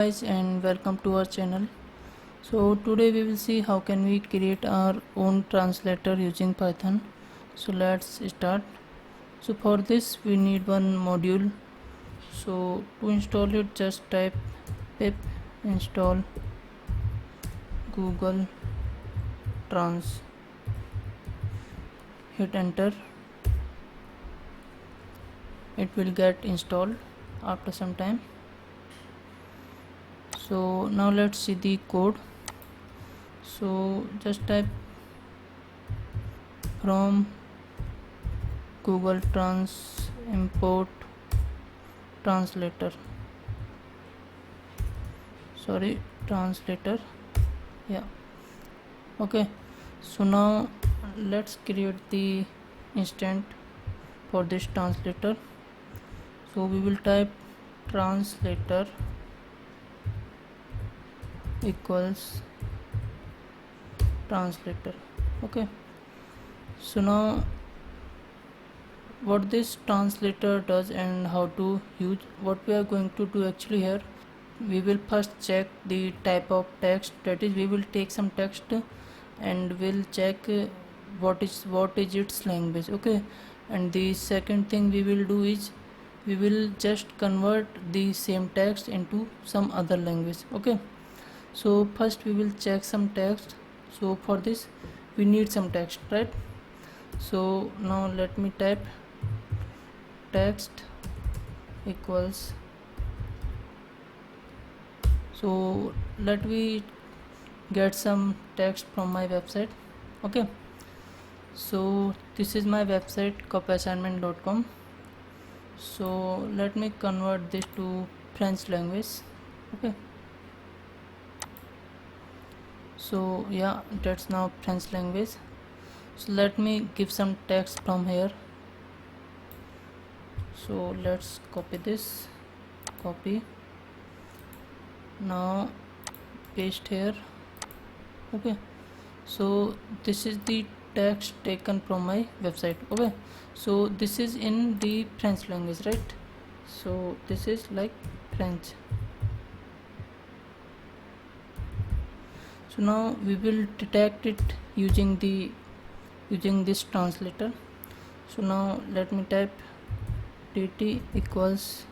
Guys, and welcome to our channel. So today we will see how can we create our own translator using Python. So let's start. So for this we need one module. So to install it, just type pip install Google Trans, hit enter. It will get installed after some time. So now let's see the code. So just type from Google Trans import translator, translator. Yeah, okay. So now let's create the instant for this translator. So we will type translator equals translator. Okay, so now what this translator does and how to use, what we are going to do actually here, we will first check the type of text, that is we will take some text and we'll check what is its language. Okay, and the second thing we will do is we will just convert the same text into some other language. Okay, so first we will check some text. So for this we need some text, right? So now let me type text equals, so let me get some text from my website. Okay, so this is my website copyassignment.com. so let me convert this to French language. Okay, so yeah, that's now French language. So let me give some text from here. So let's copy this, copy, now paste here. Okay, so this is the text taken from my website. Okay, so this is in the French language, right? So this is like French. So now we will detect it using this translator. So now let me type dt equals,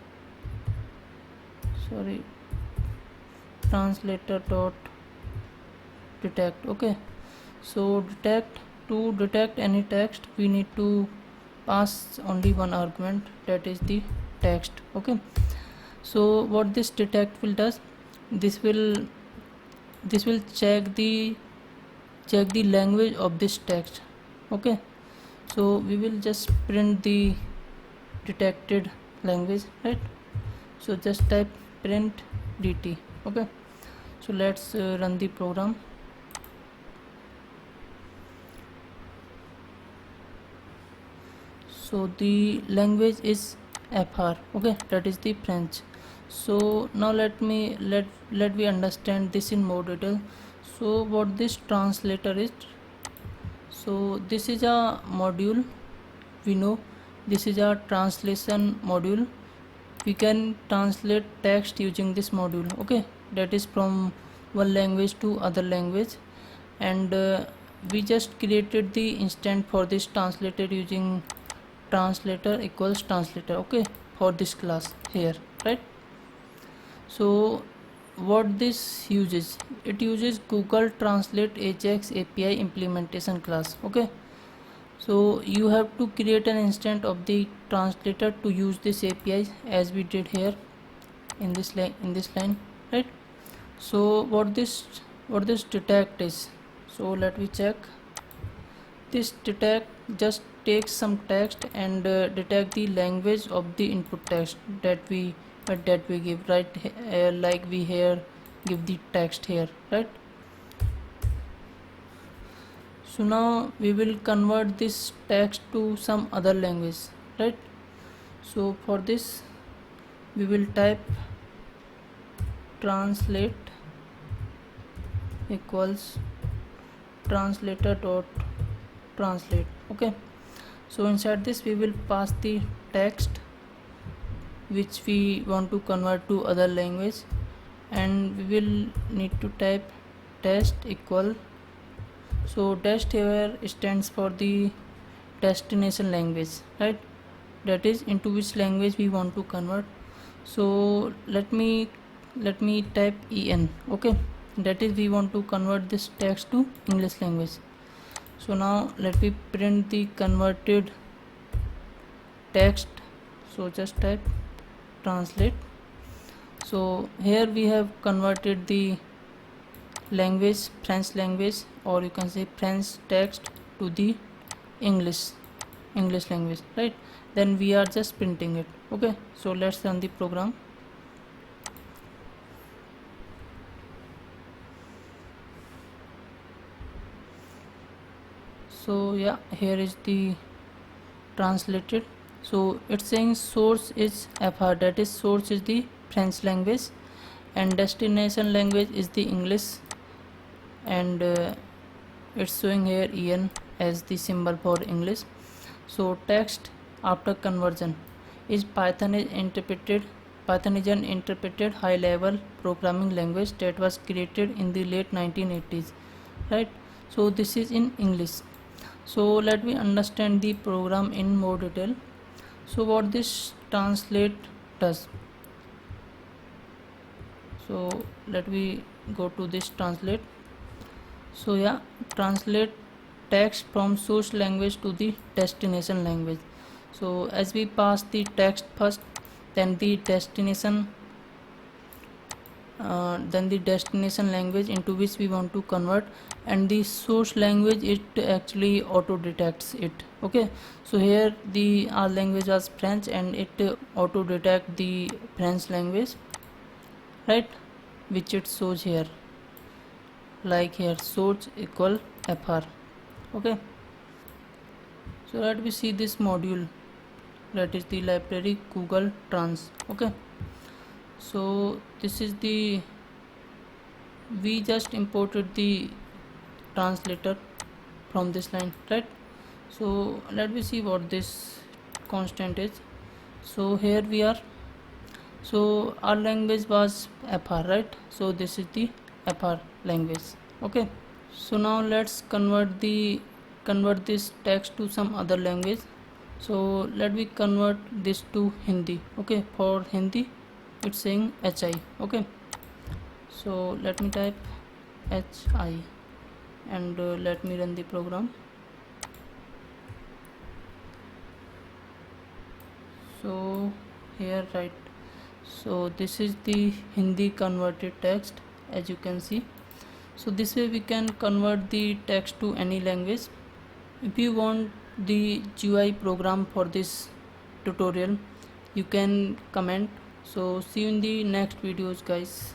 translator dot detect. Okay, so to detect any text we need to pass only one argument, that is the text. Okay, so what this detect will does, this will check the language of this text. Okay, so we will just print the detected language, right? So just type print dt. Okay, so let's run the program. So the language is FR. Okay, that is the French. So now let me understand this in more detail. So what this translator is, so this is a module, we know this is a translation module. We can translate text using this module. Okay, that is from one language to other language, and we just created the instant for this translator using translator equals translator. Okay, for this class here, right? So what this uses, it uses Google Translate Ajax API implementation class. Okay, so you have to create an instance of the translator to use this API, as we did here in this line, right? So what this detect is, so let me check. This detect just takes some text and detect the language of the input text that we give, right? Like we here give the text here, right? So now we will convert this text to some other language, right? So for this we will type translate equals translator dot translate. Okay, so inside this we will pass the text which we want to convert to other language, and we will need to type test equal, so test here stands for the destination language, right? That is into which language we want to convert. So let me type en. Okay, that is we want to convert this text to English language. So now let me print the converted text. So just type translate. So here we have converted the language, French language, or you can say French text to the English language, right? Then we are just printing it. Okay, so let's run the program. So yeah, here is the translated. So it's saying source is FR, that is source is the French language and destination language is the English, and it's showing here en as the symbol for English. So text after conversion is Python is an interpreted high level programming language that was created in the late 1980s, right? So this is in English. So let me understand the program in more detail. So what this translate does, so let me go to this translate. So yeah, translate text from source language to the destination language. So as we pass the text first, then the destination language into which we want to convert, and the source language it actually auto detects it. Okay, so here the our language was French and it auto detect the French language, right, which it shows here, like here source equal fr. Okay, so let me see this module, that is the library Google Trans. Okay, so this is the, we just imported the translator from this line, right? So let me see what this constant is. So here we are, so our language was fr, right? So this is the fr language. Okay, so now let's convert this text to some other language. So let me convert this to Hindi. Okay, for Hindi it's saying hi. Okay, so let me type hi and let me run the program. So here, right, so this is the Hindi converted text, as you can see. So this way we can convert the text to any language. If you want the GUI program for this tutorial, you can comment. So see you in the next videos, guys.